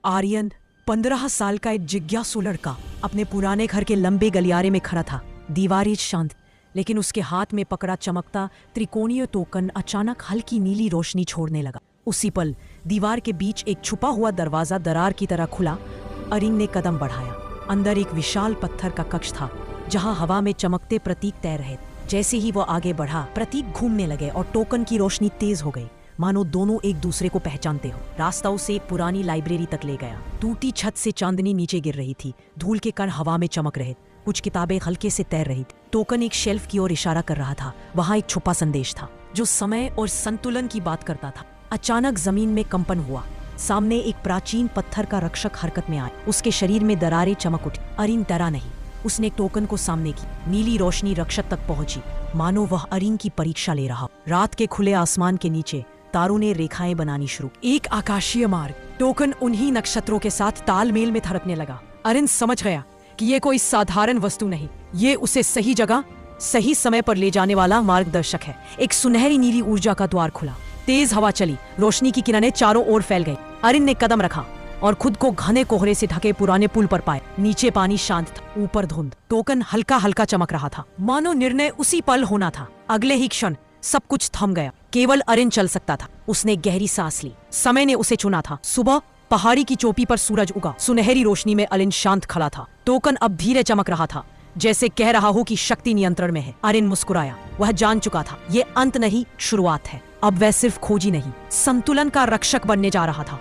आर्यन 15 साल का एक जिज्ञासु लड़का अपने पुराने घर के लंबे गलियारे में खड़ा था। दीवारें शांत, लेकिन उसके हाथ में पकड़ा चमकता त्रिकोणीय टोकन अचानक हल्की नीली रोशनी छोड़ने लगा। उसी पल दीवार के बीच एक छुपा हुआ दरवाजा दरार की तरह खुला। अरिन ने कदम बढ़ाया। अंदर एक विशाल पत्थर का कक्ष था, जहां हवा में चमकते प्रतीक तैर रहे। जैसे ही वो आगे बढ़ा, प्रतीक घूमने लगे और टोकन की रोशनी तेज हो गई, मानो दोनों एक दूसरे को पहचानते हो। रास्ता उसे एक पुरानी लाइब्रेरी तक ले गया। टूटी छत से चांदनी नीचे गिर रही थी, धूल के कण हवा में चमक रहे, कुछ किताबें हल्के से तैर रही थी। टोकन एक शेल्फ की ओर इशारा कर रहा था। वहां एक छुपा संदेश था जो समय और संतुलन की बात करता था। अचानक जमीन में कंपन हुआ। सामने एक प्राचीन पत्थर का रक्षक हरकत में आया। उसके शरीर में दरारें चमक उठी। अरिन डरा नहीं। उसने टोकन को सामने की। नीली रोशनी रक्षक तक पहुंची, मानो वह अरिन की परीक्षा ले रहा। रात के खुले आसमान के नीचे तारों ने रेखाएं बनानी शुरू। एक आकाशीय मार्ग। टोकन उन्हीं नक्षत्रों के साथ तालमेल में थरकने लगा। अरिन समझ गया कि ये कोई साधारण वस्तु नहीं, ये उसे सही जगह सही समय पर ले जाने वाला मार्गदर्शक है। एक सुनहरी नीली ऊर्जा का द्वार खुला। तेज हवा चली। रोशनी की किरणें चारों ओर फैल गई। अरिन ने कदम रखा और खुद को घने कोहरे से ढके पुराने पुल पर पाए। नीचे पानी शांत था, ऊपर धुंध। टोकन हल्का हल्का चमक रहा था, मानो निर्णय उसी पल होना था। अगले ही क्षण सब कुछ थम गया। केवल अरिन चल सकता था। उसने गहरी सांस ली। समय ने उसे चुना था। सुबह पहाड़ी की चोटी पर सूरज उगा। सुनहरी रोशनी में अरिन शांत खड़ा था। टोकन अब धीरे चमक रहा था, जैसे कह रहा हो कि शक्ति नियंत्रण में है। अरिन मुस्कुराया। वह जान चुका था, ये अंत नहीं, शुरुआत है। अब वह सिर्फ खोजी नहीं, संतुलन का रक्षक बनने जा रहा था।